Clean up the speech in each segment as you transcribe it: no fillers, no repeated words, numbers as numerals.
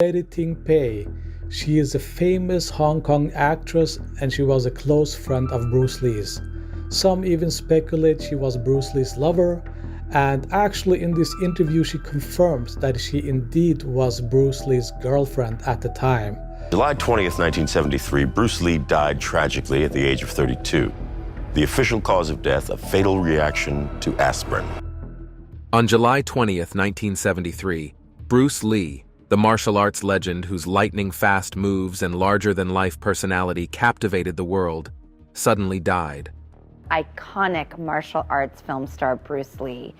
Lady Ting Pei. She is a famous Hong Kong actress and she was a close friend of Bruce Lee's. Some even speculate she was Bruce Lee's lover, and actually in this interview she confirms that she indeed was Bruce Lee's girlfriend at the time. July 20th, 1973, Bruce Lee died tragically at the age of 32. The official cause of death, a fatal reaction to aspirin. On July 20th, 1973, Bruce Lee, the martial arts legend whose lightning-fast moves and larger-than-life personality captivated the world, suddenly died. Iconic martial arts film star Bruce Lee.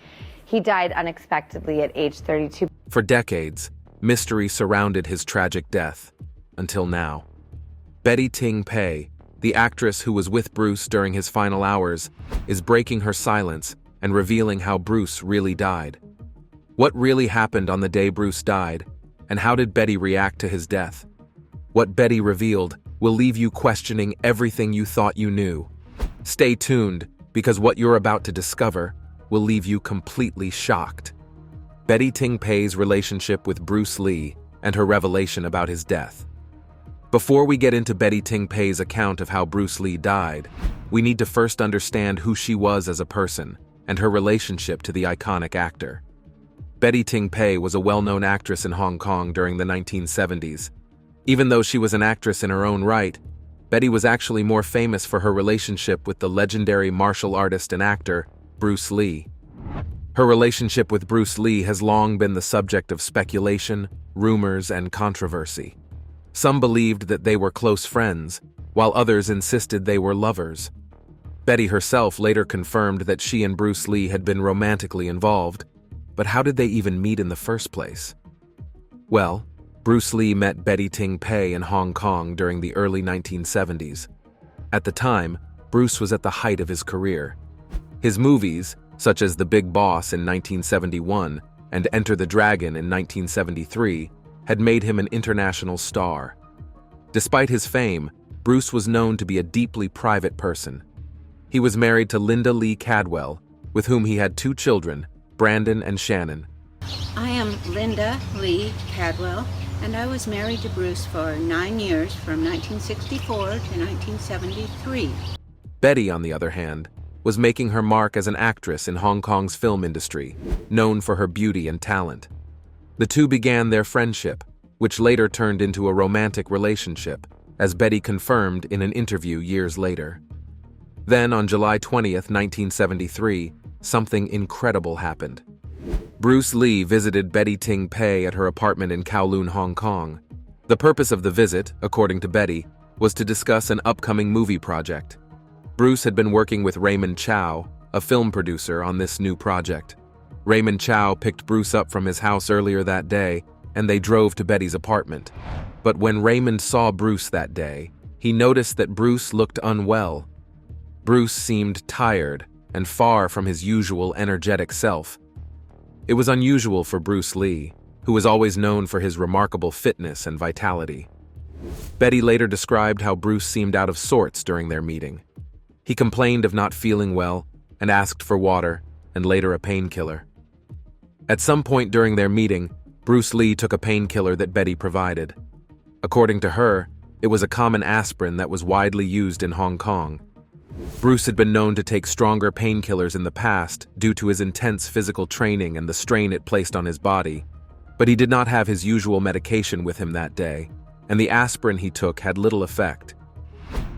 He died unexpectedly at age 32. For decades, mystery surrounded his tragic death, until now. Betty Ting Pei, the actress who was with Bruce during his final hours, is breaking her silence and revealing how Bruce really died. What really happened on the day Bruce died, and how did Betty react to his death? What Betty revealed will leave you questioning everything you thought you knew. Stay tuned, because what you're about to discover will leave you completely shocked. Betty Ting Pei's relationship with Bruce Lee and her revelation about his death. Before we get into Betty Ting Pei's account of how Bruce Lee died, we need to first understand who she was as a person and her relationship to the iconic actor. Betty Ting Pei was a well-known actress in Hong Kong during the 1970s. Even though she was an actress in her own right, Betty was actually more famous for her relationship with the legendary martial artist and actor, Bruce Lee. Her relationship with Bruce Lee has long been the subject of speculation, rumors, and controversy. Some believed that they were close friends, while others insisted they were lovers. Betty herself later confirmed that she and Bruce Lee had been romantically involved, but how did they even meet in the first place? Well, Bruce Lee met Betty Ting Pei in Hong Kong during the early 1970s. At the time, Bruce was at the height of his career. His movies, such as The Big Boss in 1971 and Enter the Dragon in 1973, had made him an international star. Despite his fame, Bruce was known to be a deeply private person. He was married to Linda Lee Cadwell, with whom he had 2 children, Brandon and Shannon. I am Linda Lee Cadwell, and I was married to Bruce for 9 years, from 1964 to 1973. Betty, on the other hand, was making her mark as an actress in Hong Kong's film industry, known for her beauty and talent. The two began their friendship, which later turned into a romantic relationship, as Betty confirmed in an interview years later. Then, on July 20th, 1973, something incredible happened. Bruce Lee visited Betty Ting Pei at her apartment in Kowloon, Hong Kong. The purpose of the visit, according to Betty, was to discuss an upcoming movie project. Bruce had been working with Raymond Chow, a film producer, on this new project. Raymond Chow picked Bruce up from his house earlier that day, and they drove to Betty's apartment. But when Raymond saw Bruce that day, he noticed that Bruce looked unwell. Bruce seemed tired and far from his usual energetic self. It was unusual for Bruce Lee, who was always known for his remarkable fitness and vitality. Betty later described how Bruce seemed out of sorts during their meeting. He complained of not feeling well and asked for water and later a painkiller. At some point during their meeting, Bruce Lee took a painkiller that Betty provided. According to her, it was a common aspirin that was widely used in Hong Kong. Bruce had been known to take stronger painkillers in the past due to his intense physical training and the strain it placed on his body, but he did not have his usual medication with him that day, and the aspirin he took had little effect.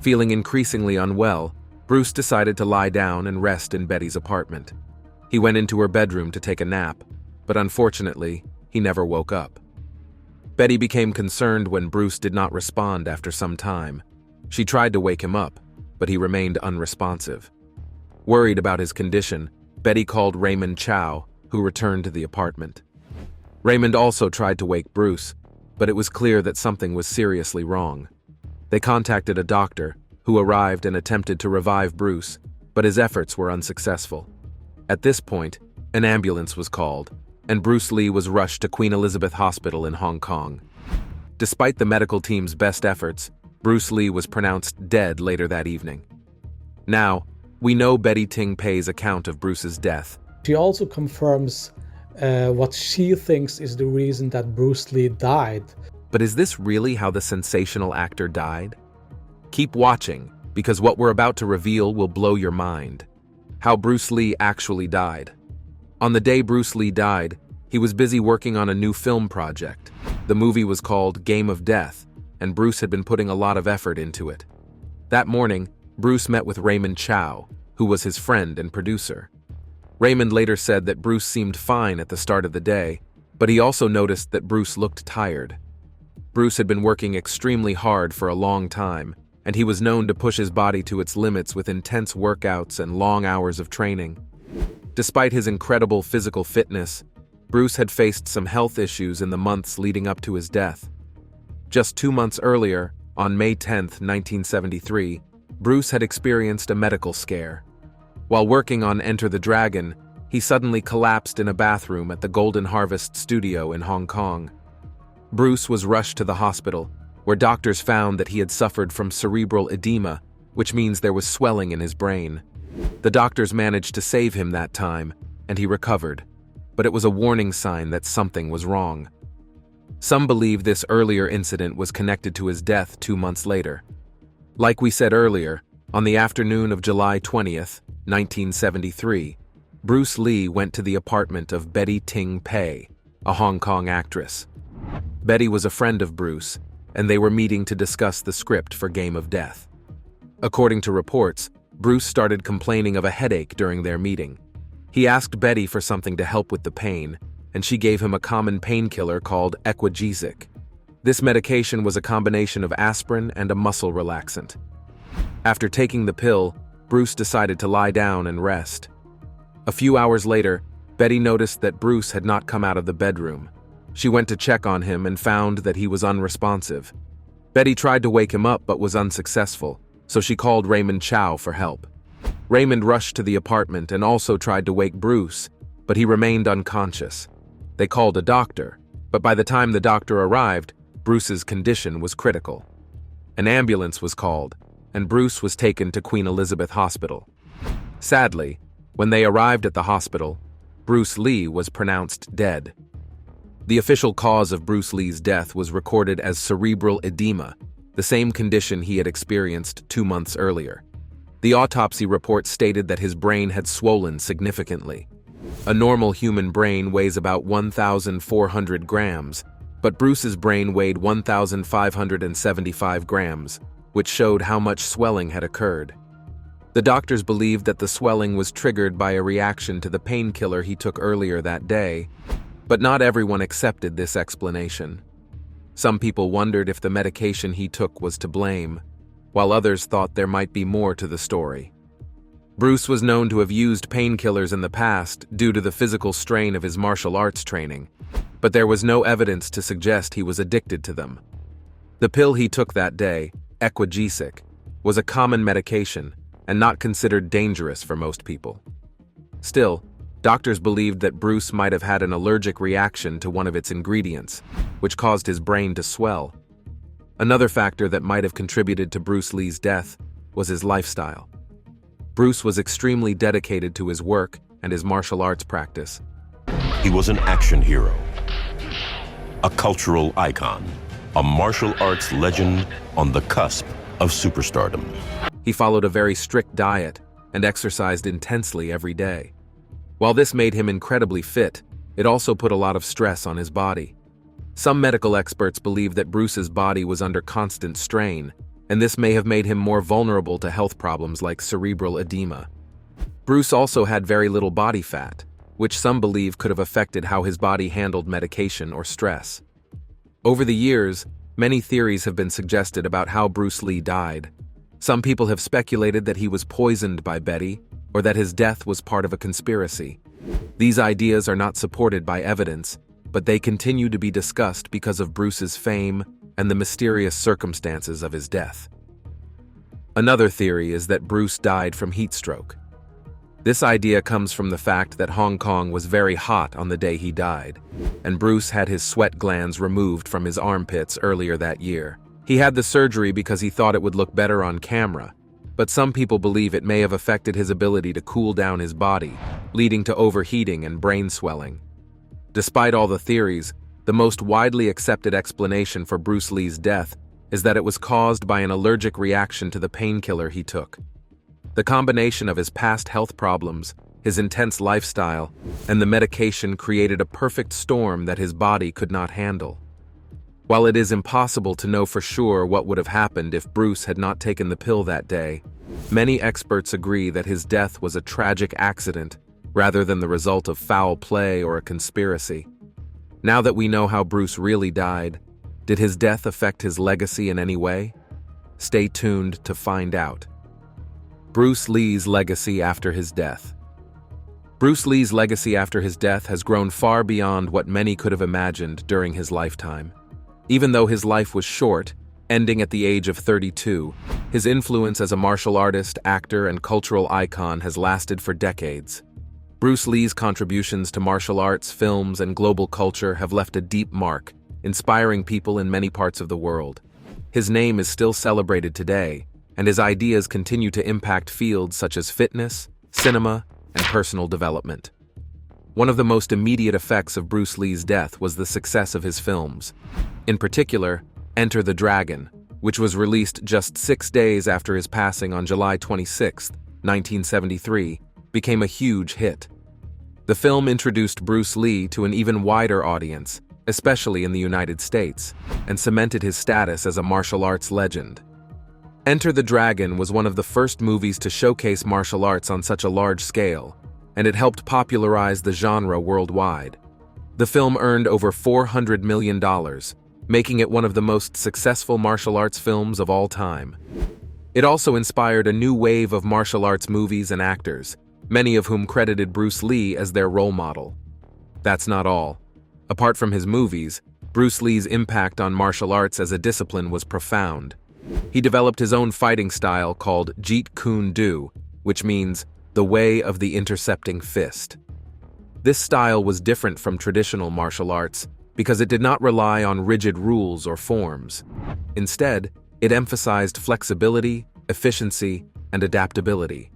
Feeling increasingly unwell, Bruce decided to lie down and rest in Betty's apartment. He went into her bedroom to take a nap, but unfortunately, he never woke up. Betty became concerned when Bruce did not respond after some time. She tried to wake him up, but he remained unresponsive. Worried about his condition, Betty called Raymond Chow, who returned to the apartment. Raymond also tried to wake Bruce, but it was clear that something was seriously wrong. They contacted a doctor, who arrived and attempted to revive Bruce, but his efforts were unsuccessful. At this point, an ambulance was called, and Bruce Lee was rushed to Queen Elizabeth Hospital in Hong Kong. Despite the medical team's best efforts, Bruce Lee was pronounced dead later that evening. Now, we know Betty Ting Pei's account of Bruce's death. She also confirms what she thinks is the reason that Bruce Lee died. But is this really how the sensational actor died? Keep watching, because what we're about to reveal will blow your mind. How Bruce Lee actually died. On the day Bruce Lee died, he was busy working on a new film project. The movie was called Game of Death, and Bruce had been putting a lot of effort into it. That morning, Bruce met with Raymond Chow, who was his friend and producer. Raymond later said that Bruce seemed fine at the start of the day, but he also noticed that Bruce looked tired. Bruce had been working extremely hard for a long time, and he was known to push his body to its limits with intense workouts and long hours of training. Despite his incredible physical fitness, Bruce had faced some health issues in the months leading up to his death. Just 2 months earlier, on May 10, 1973, Bruce had experienced a medical scare. While working on Enter the Dragon, he suddenly collapsed in a bathroom at the Golden Harvest studio in Hong Kong. Bruce was rushed to the hospital, where doctors found that he had suffered from cerebral edema, which means there was swelling in his brain. The doctors managed to save him that time, and he recovered, but it was a warning sign that something was wrong. Some believe this earlier incident was connected to his death 2 months later. Like we said earlier, on the afternoon of July 20th, 1973, Bruce Lee went to the apartment of Betty Ting Pei, a Hong Kong actress. Betty was a friend of Bruce, and they were meeting to discuss the script for Game of Death. According to reports, Bruce started complaining of a headache during their meeting. He asked Betty for something to help with the pain, and she gave him a common painkiller called Equagesic. This medication was a combination of aspirin and a muscle relaxant. After taking the pill, Bruce decided to lie down and rest. A few hours later, Betty noticed that Bruce had not come out of the bedroom. She went to check on him and found that he was unresponsive. Betty tried to wake him up but was unsuccessful, so she called Raymond Chow for help. Raymond rushed to the apartment and also tried to wake Bruce, but he remained unconscious. They called a doctor, but by the time the doctor arrived, Bruce's condition was critical. An ambulance was called, and Bruce was taken to Queen Elizabeth Hospital. Sadly, when they arrived at the hospital, Bruce Lee was pronounced dead. The official cause of Bruce Lee's death was recorded as cerebral edema, the same condition he had experienced 2 months earlier. The autopsy report stated that his brain had swollen significantly. A normal human brain weighs about 1,400 grams, but Bruce's brain weighed 1,575 grams, which showed how much swelling had occurred. The doctors believed that the swelling was triggered by a reaction to the painkiller he took earlier that day, but not everyone accepted this explanation. Some people wondered if the medication he took was to blame, while others thought there might be more to the story. Bruce was known to have used painkillers in the past due to the physical strain of his martial arts training, but there was no evidence to suggest he was addicted to them. The pill he took that day, Equagesic, was a common medication and not considered dangerous for most people. Still, doctors believed that Bruce might have had an allergic reaction to one of its ingredients, which caused his brain to swell. Another factor that might have contributed to Bruce Lee's death was his lifestyle. Bruce was extremely dedicated to his work and his martial arts practice. He was an action hero, a cultural icon, a martial arts legend on the cusp of superstardom. He followed a very strict diet and exercised intensely every day. While this made him incredibly fit, it also put a lot of stress on his body. Some medical experts believe that Bruce's body was under constant strain, and this may have made him more vulnerable to health problems like cerebral edema. Bruce also had very little body fat, which some believe could have affected how his body handled medication or stress. Over the years, many theories have been suggested about how Bruce Lee died. Some people have speculated that he was poisoned by Betty, or that his death was part of a conspiracy. These ideas are not supported by evidence, but they continue to be discussed because of Bruce's fame and the mysterious circumstances of his death. Another theory is that Bruce died from heat stroke. This idea comes from the fact that Hong Kong was very hot on the day he died, and Bruce had his sweat glands removed from his armpits earlier that year. He had the surgery because he thought it would look better on camera, but some people believe it may have affected his ability to cool down his body, leading to overheating and brain swelling. Despite all the theories, the most widely accepted explanation for Bruce Lee's death is that it was caused by an allergic reaction to the painkiller he took. The combination of his past health problems, his intense lifestyle, and the medication created a perfect storm that his body could not handle. While it is impossible to know for sure what would have happened if Bruce had not taken the pill that day, many experts agree that his death was a tragic accident rather than the result of foul play or a conspiracy. Now that we know how Bruce really died, did his death affect his legacy in any way? Stay tuned to find out. Bruce Lee's legacy after his death. Bruce Lee's legacy after his death has grown far beyond what many could have imagined during his lifetime. Even though his life was short, ending at the age of 32, his influence as a martial artist, actor, and cultural icon has lasted for decades. Bruce Lee's contributions to martial arts, films, and global culture have left a deep mark, inspiring people in many parts of the world. His name is still celebrated today, and his ideas continue to impact fields such as fitness, cinema, and personal development. One of the most immediate effects of Bruce Lee's death was the success of his films. In particular, Enter the Dragon, which was released just 6 days after his passing on July 26, 1973, became a huge hit. The film introduced Bruce Lee to an even wider audience, especially in the United States, and cemented his status as a martial arts legend. Enter the Dragon was one of the first movies to showcase martial arts on such a large scale, and it helped popularize the genre worldwide. The film earned over $400 million, making it one of the most successful martial arts films of all time. It also inspired a new wave of martial arts movies and actors, many of whom credited Bruce Lee as their role model. That's not all. Apart from his movies, Bruce Lee's impact on martial arts as a discipline was profound. He developed his own fighting style called Jeet Kune Do, which means the way of the intercepting fist. This style was different from traditional martial arts because it did not rely on rigid rules or forms. Instead, it emphasized flexibility, efficiency, and adaptability.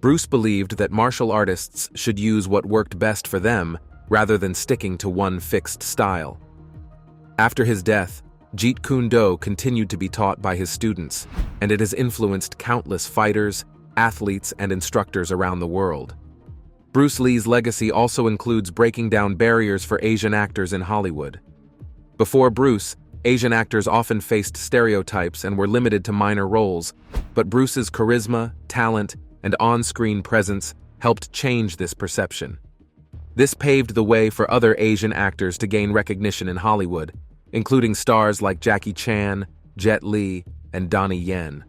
Bruce believed that martial artists should use what worked best for them rather than sticking to one fixed style. After his death, Jeet Kune Do continued to be taught by his students, and it has influenced countless fighters, athletes, and instructors around the world. Bruce Lee's legacy also includes breaking down barriers for Asian actors in Hollywood. Before Bruce, Asian actors often faced stereotypes and were limited to minor roles, but Bruce's charisma, talent, and on-screen presence helped change this perception. This paved the way for other Asian actors to gain recognition in Hollywood, including stars like Jackie Chan, Jet Li, and Donnie Yen.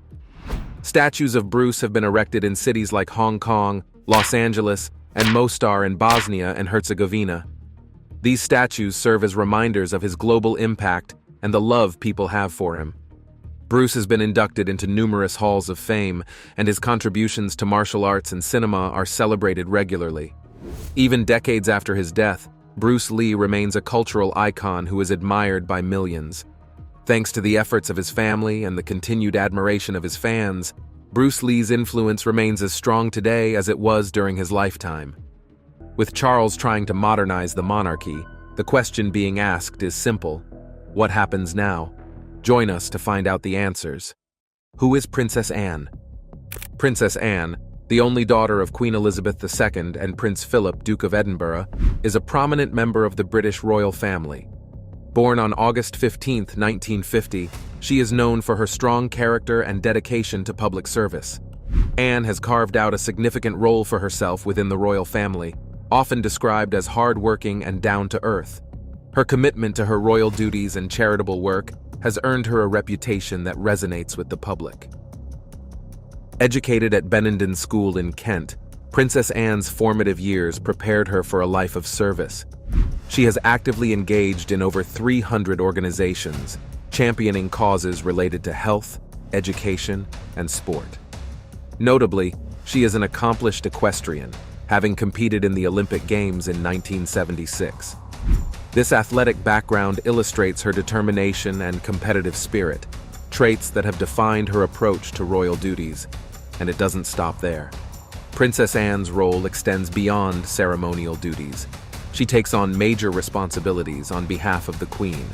Statues of Bruce have been erected in cities like Hong Kong, Los Angeles, and Mostar in Bosnia and Herzegovina. These statues serve as reminders of his global impact and the love people have for him. Bruce has been inducted into numerous halls of fame, and his contributions to martial arts and cinema are celebrated regularly. Even decades after his death, Bruce Lee remains a cultural icon who is admired by millions. Thanks to the efforts of his family and the continued admiration of his fans, Bruce Lee's influence remains as strong today as it was during his lifetime. With Charles trying to modernize the monarchy, the question being asked is simple: what happens now? Join us to find out the answers. Who is Princess Anne? Princess Anne, the only daughter of Queen Elizabeth II and Prince Philip, Duke of Edinburgh, is a prominent member of the British royal family. Born on August 15, 1950, she is known for her strong character and dedication to public service. Anne has carved out a significant role for herself within the royal family, often described as hard-working and down-to-earth. Her commitment to her royal duties and charitable work has earned her a reputation that resonates with the public. Educated at Benenden School in Kent, Princess Anne's formative years prepared her for a life of service. She has actively engaged in over 300 organizations, championing causes related to health, education, and sport. Notably, she is an accomplished equestrian, having competed in the Olympic Games in 1976. This athletic background illustrates her determination and competitive spirit, traits that have defined her approach to royal duties, and it doesn't stop there. Princess Anne's role extends beyond ceremonial duties. she takes on major responsibilities on behalf of the Queen.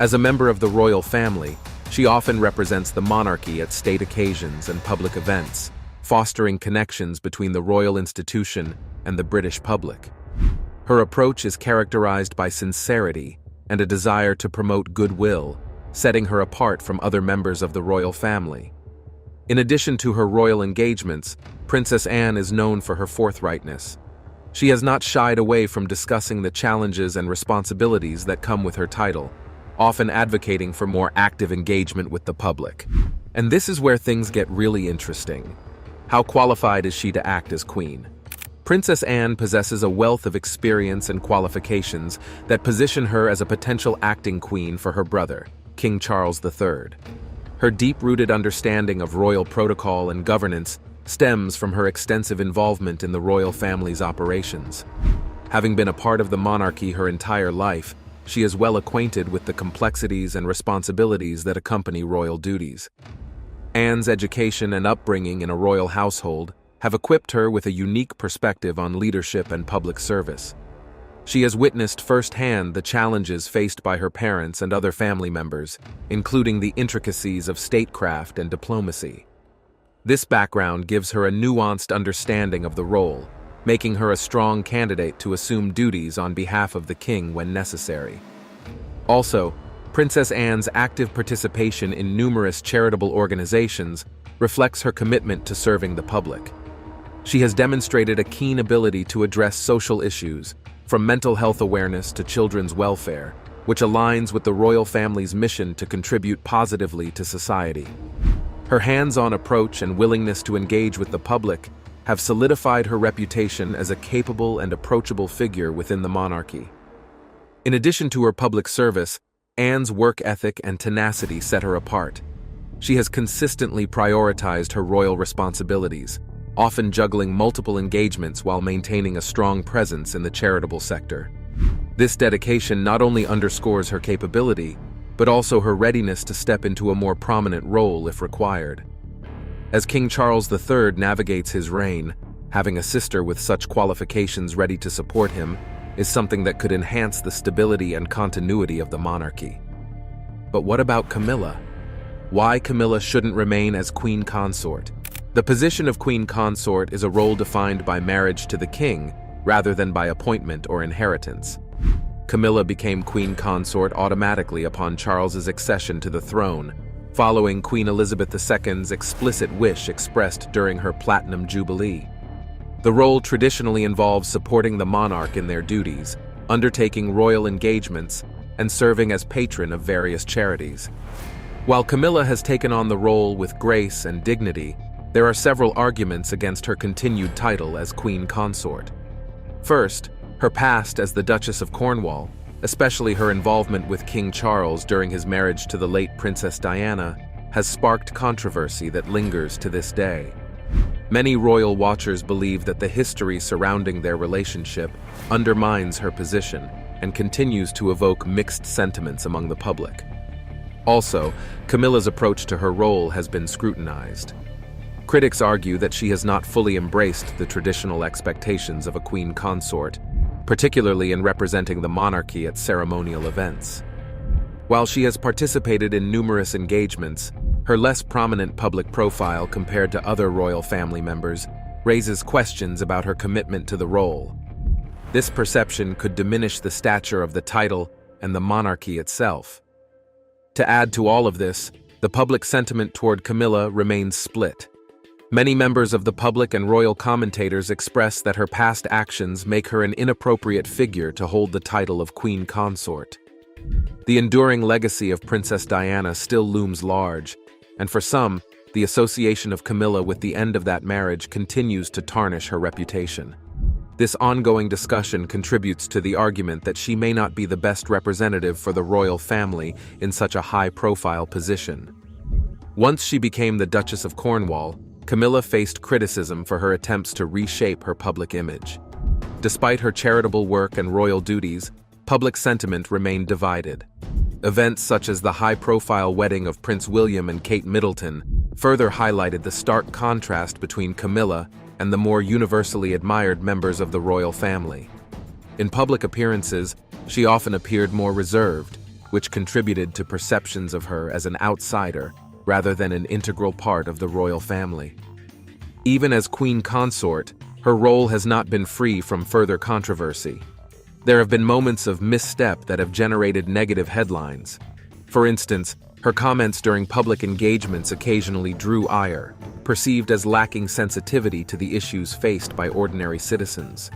As a member of the royal family, she often represents the monarchy at state occasions and public events, fostering connections between the royal institution and the British public. Her approach is characterized by sincerity and a desire to promote goodwill, setting her apart from other members of the royal family. In addition to her royal engagements, Princess Anne is known for her forthrightness. She has not shied away from discussing the challenges and responsibilities that come with her title, often advocating for more active engagement with the public. And this is where things get really interesting. How qualified is she to act as queen? Princess Anne possesses a wealth of experience and qualifications that position her as a potential acting queen for her brother, King Charles III. Her deep-rooted understanding of royal protocol and governance stems from her extensive involvement in the royal family's operations. Having been a part of the monarchy her entire life, she is well acquainted with the complexities and responsibilities that accompany royal duties. Anne's education and upbringing in a royal household have equipped her with a unique perspective on leadership and public service. She has witnessed firsthand the challenges faced by her parents and other family members, including the intricacies of statecraft and diplomacy. This background gives her a nuanced understanding of the role, making her a strong candidate to assume duties on behalf of the king when necessary. Also, Princess Anne's active participation in numerous charitable organizations reflects her commitment to serving the public. She has demonstrated a keen ability to address social issues, from mental health awareness to children's welfare, which aligns with the royal family's mission to contribute positively to society. Her hands-on approach and willingness to engage with the public have solidified her reputation as a capable and approachable figure within the monarchy. In addition to her public service, Anne's work ethic and tenacity set her apart. She has consistently prioritized her royal responsibilities, often juggling multiple engagements while maintaining a strong presence in the charitable sector. This dedication not only underscores her capability, but also her readiness to step into a more prominent role if required. As King Charles III navigates his reign, having a sister with such qualifications ready to support him is something that could enhance the stability and continuity of the monarchy. But what about Camilla? Why Camilla shouldn't remain as queen consort? The position of queen consort is a role defined by marriage to the king rather than by appointment or inheritance. Camilla became queen consort automatically upon Charles's accession to the throne, following Queen Elizabeth II's explicit wish expressed during her Platinum Jubilee. The role traditionally involves supporting the monarch in their duties, undertaking royal engagements, and serving as patron of various charities. While Camilla has taken on the role with grace and dignity, there are several arguments against her continued title as queen consort. First, her past as the Duchess of Cornwall, especially her involvement with King Charles during his marriage to the late Princess Diana, has sparked controversy that lingers to this day. Many royal watchers believe that the history surrounding their relationship undermines her position and continues to evoke mixed sentiments among the public. Also, Camilla's approach to her role has been scrutinized. Critics argue that she has not fully embraced the traditional expectations of a queen consort, particularly in representing the monarchy at ceremonial events. While she has participated in numerous engagements, her less prominent public profile compared to other royal family members raises questions about her commitment to the role. This perception could diminish the stature of the title and the monarchy itself. To add to all of this, the public sentiment toward Camilla remains split. Many members of the public and royal commentators express that her past actions make her an inappropriate figure to hold the title of queen consort. The enduring legacy of Princess Diana still looms large, and for some, the association of Camilla with the end of that marriage continues to tarnish her reputation. This ongoing discussion contributes to the argument that she may not be the best representative for the royal family in such a high-profile position. Once she became the Duchess of Cornwall, Camilla faced criticism for her attempts to reshape her public image. Despite her charitable work and royal duties, public sentiment remained divided. Events such as the high-profile wedding of Prince William and Kate Middleton further highlighted the stark contrast between Camilla and the more universally admired members of the royal family. In public appearances, she often appeared more reserved, which contributed to perceptions of her as an outsider rather than an integral part of the royal family. Even as queen consort, her role has not been free from further controversy. There have been moments of misstep that have generated negative headlines. For instance, her comments during public engagements occasionally drew ire, perceived as lacking sensitivity to the issues faced by ordinary citizens.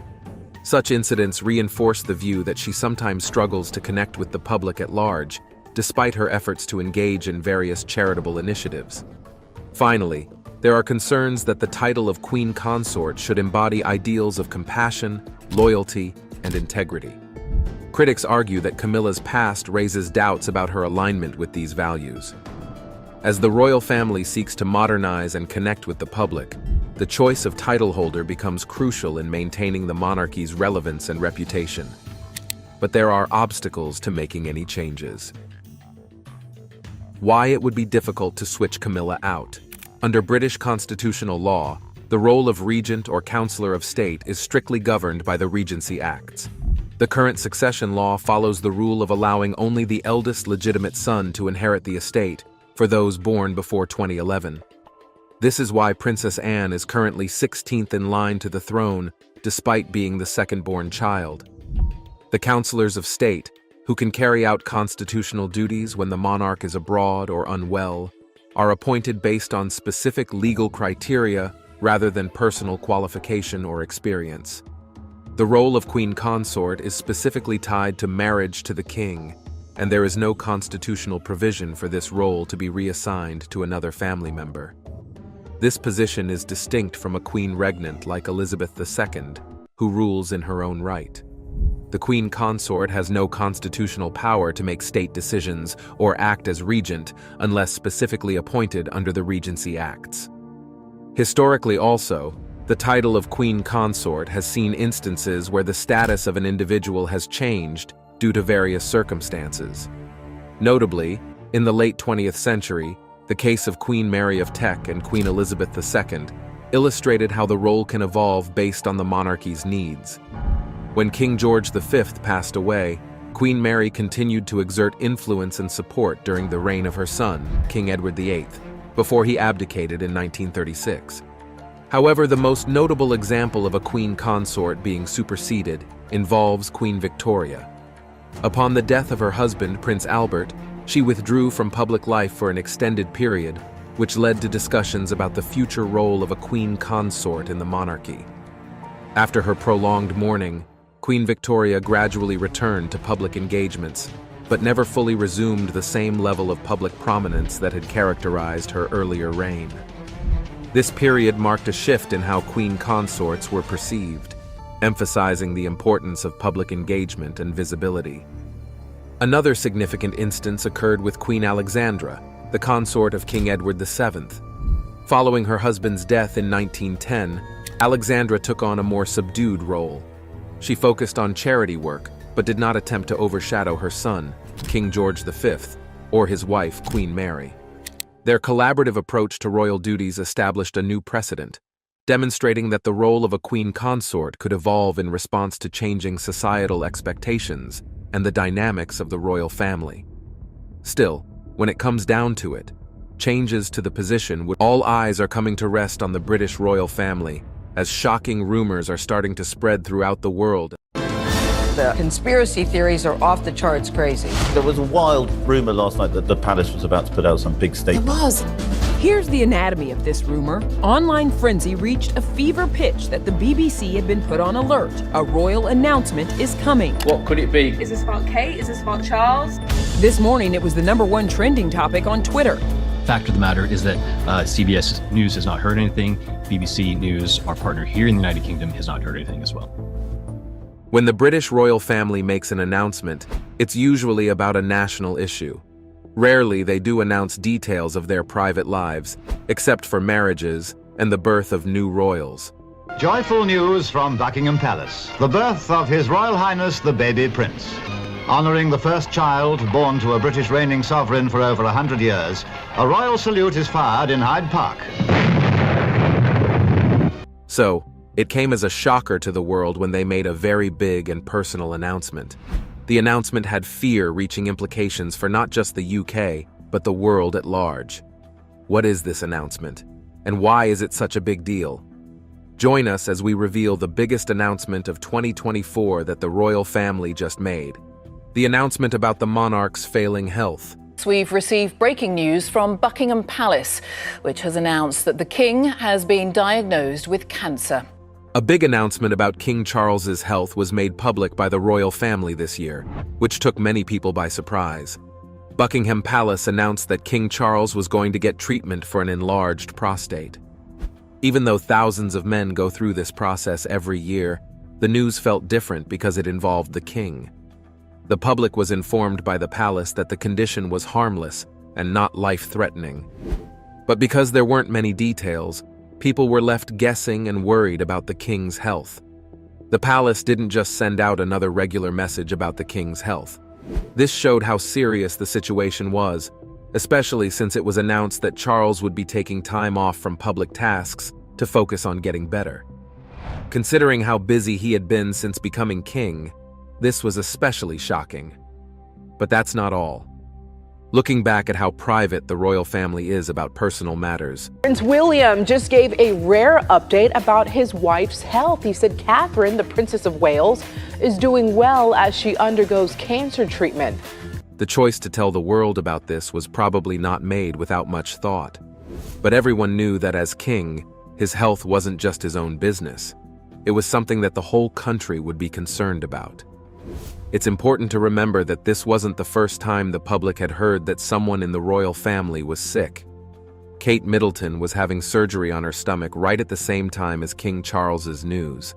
Such incidents reinforce the view that she sometimes struggles to connect with the public at large, despite her efforts to engage in various charitable initiatives. Finally, there are concerns that the title of Queen Consort should embody ideals of compassion, loyalty, and integrity. Critics argue that Camilla's past raises doubts about her alignment with these values. As the royal family seeks to modernize and connect with the public, the choice of title holder becomes crucial in maintaining the monarchy's relevance and reputation. But there are obstacles to making any changes. Why it would be difficult to switch Camilla out. Under British constitutional law, the role of regent or councillor of state is strictly governed by the Regency Acts. The current succession law follows the rule of allowing only the eldest legitimate son to inherit the estate for those born before 2011. This is why Princess Anne is currently 16th in line to the throne, despite being the second-born child. The councillors of state, who can carry out constitutional duties when the monarch is abroad or unwell, are appointed based on specific legal criteria rather than personal qualification or experience. The role of Queen Consort is specifically tied to marriage to the king, and there is no constitutional provision for this role to be reassigned to another family member. This position is distinct from a queen regnant like Elizabeth II, who rules in her own right. The Queen Consort has no constitutional power to make state decisions or act as regent unless specifically appointed under the Regency Acts. Historically also, the title of Queen Consort has seen instances where the status of an individual has changed due to various circumstances. Notably, in the late 20th century, the case of Queen Mary of Teck and Queen Elizabeth II illustrated how the role can evolve based on the monarchy's needs. When King George V passed away, Queen Mary continued to exert influence and support during the reign of her son, King Edward VIII, before he abdicated in 1936. However, the most notable example of a queen consort being superseded involves Queen Victoria. Upon the death of her husband, Prince Albert, she withdrew from public life for an extended period, which led to discussions about the future role of a queen consort in the monarchy. After her prolonged mourning, Queen Victoria gradually returned to public engagements, but never fully resumed the same level of public prominence that had characterized her earlier reign. This period marked a shift in how queen consorts were perceived, emphasizing the importance of public engagement and visibility. Another significant instance occurred with Queen Alexandra, the consort of King Edward VII. Following her husband's death in 1910, Alexandra took on a more subdued role. She focused on charity work, but did not attempt to overshadow her son, King George V, or his wife, Queen Mary. Their collaborative approach to royal duties established a new precedent, demonstrating that the role of a queen consort could evolve in response to changing societal expectations and the dynamics of the royal family. Still, when it comes down to it, changes to the position would all eyes are coming to rest on the British royal family, as shocking rumors are starting to spread throughout the world. The conspiracy theories are off the charts crazy. There was a wild rumor last night that the palace was about to put out some big statement. It was. Here's the anatomy of this rumor. Online frenzy reached a fever pitch that the BBC had been put on alert. A royal announcement is coming. What could it be? Is this about Kate? Is this about Charles? This morning, it was the #1 trending topic on Twitter. Fact of the matter is that CBS News has not heard anything. BBC News, our partner here in the United Kingdom, has not heard anything as well. When the British royal family makes an announcement, it's usually about a national issue. Rarely they do announce details of their private lives, except for marriages and the birth of new royals. Joyful news from Buckingham Palace. The birth of His Royal Highness the Baby Prince. Honouring the first child born to a British reigning sovereign for over 100 years, a royal salute is fired in Hyde Park. So, It came as a shocker to the world when they made a very big and personal announcement. The announcement had fear-reaching implications for not just the UK, but the world at large. What is this announcement? And why is it such a big deal? Join us as we reveal the biggest announcement of 2024 that the royal family just made. The announcement about the monarch's failing health. We've received breaking news from Buckingham Palace, which has announced that the King has been diagnosed with cancer. A big announcement about King Charles's health was made public by the royal family this year, which took many people by surprise. Buckingham Palace announced that King Charles was going to get treatment for an enlarged prostate. Even though thousands of men go through this process every year, the news felt different because it involved the king. The public was informed by the palace that the condition was harmless and not life-threatening. But because there weren't many details, people were left guessing and worried about the king's health. The palace didn't just send out another regular message about the king's health. This showed how serious the situation was, especially since it was announced that Charles would be taking time off from public tasks to focus on getting better. Considering how busy he had been since becoming king, this was especially shocking. But that's not all. Looking back at how private the royal family is about personal matters. Prince William just gave a rare update about his wife's health. He said Catherine, the Princess of Wales, is doing well as she undergoes cancer treatment. The choice to tell the world about this was probably not made without much thought. But everyone knew that as king, his health wasn't just his own business. It was something that the whole country would be concerned about. It's important to remember that this wasn't the first time the public had heard that someone in the royal family was sick. Kate Middleton was having surgery on her stomach right at the same time as King Charles's news.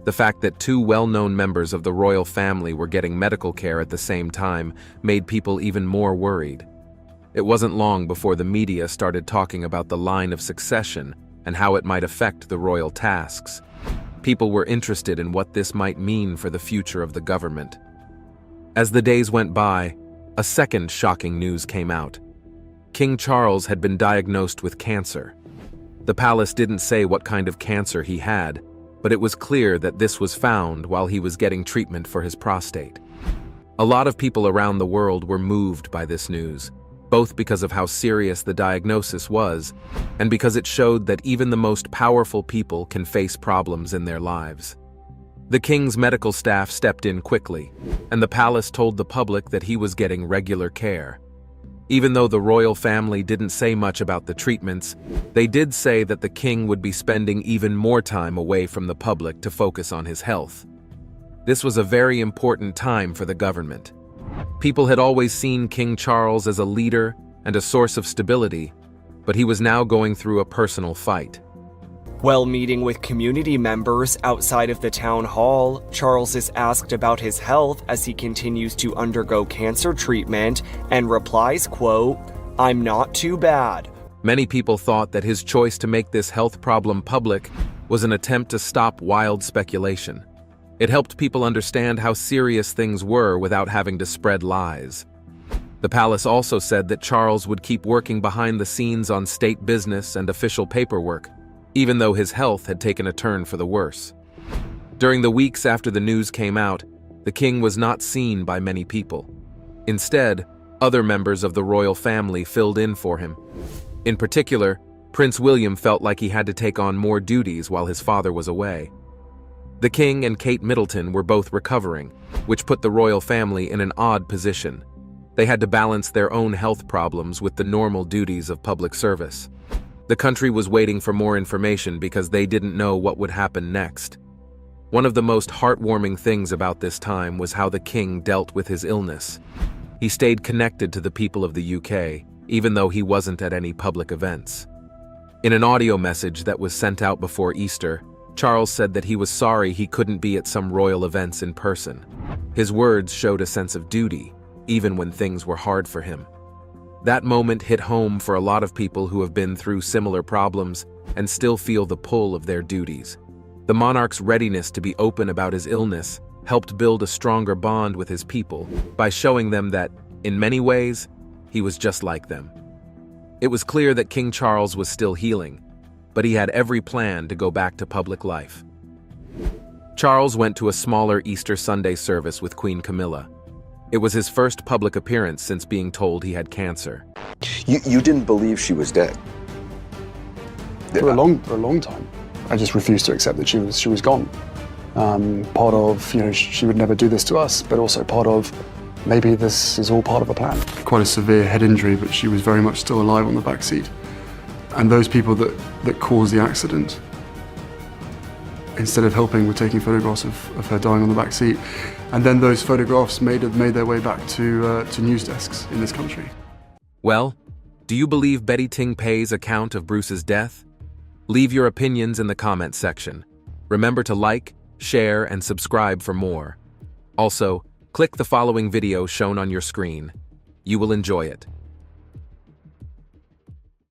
The fact that two well-known members of the royal family were getting medical care at the same time made people even more worried. It wasn't long before the media started talking about the line of succession and how it might affect the royal tasks. People were interested in what this might mean for the future of the government. As the days went by, a second shocking news came out. King Charles had been diagnosed with cancer. The palace didn't say what kind of cancer he had, but it was clear that this was found while he was getting treatment for his prostate. A lot of people around the world were moved by this news, both because of how serious the diagnosis was, and because it showed that even the most powerful people can face problems in their lives. The king's medical staff stepped in quickly, and the palace told the public that he was getting regular care. Even though the royal family didn't say much about the treatments, they did say that the king would be spending even more time away from the public to focus on his health. This was a very important time for the government. People had always seen King Charles as a leader and a source of stability, but he was now going through a personal fight. While meeting with community members outside of the town hall, Charles is asked about his health as he continues to undergo cancer treatment and replies, quote, "I'm not too bad." Many people thought that his choice to make this health problem public was an attempt to stop wild speculation. It helped people understand how serious things were without having to spread lies. The palace also said that Charles would keep working behind the scenes on state business and official paperwork, even though his health had taken a turn for the worse. During the weeks after the news came out, the king was not seen by many people. Instead, other members of the royal family filled in for him. In particular, Prince William felt like he had to take on more duties while his father was away. The king and Kate Middleton were both recovering, which put the royal family in an odd position. They had to balance their own health problems with the normal duties of public service. The country was waiting for more information because they didn't know what would happen next. One of the most heartwarming things about this time was how the king dealt with his illness. He stayed connected to the people of the UK, even though he wasn't at any public events. In an audio message that was sent out before Easter, Charles said that he was sorry he couldn't be at some royal events in person. His words showed a sense of duty, even when things were hard for him. That moment hit home for a lot of people who have been through similar problems and still feel the pull of their duties. The monarch's readiness to be open about his illness helped build a stronger bond with his people by showing them that, in many ways, he was just like them. It was clear that King Charles was still healing, but he had every plan to go back to public life. Charles went to a smaller Easter Sunday service with Queen Camilla. It was his first public appearance since being told he had cancer. You didn't believe she was dead? For a long time. I just refused to accept that she was gone. Part of, she would never do this to us, but also part of, maybe this is all part of a plan. Quite a severe head injury, but she was very much still alive on the back seat. And those people that caused the accident, instead of helping, were taking photographs of her dying on the back seat. And then those photographs made their way back to news desks in this country. Well, do you believe Betty Ting Pei's account of Bruce's death? Leave your opinions in the comments section. Remember to like, share, and subscribe for more. Also, click the following video shown on your screen. You will enjoy it.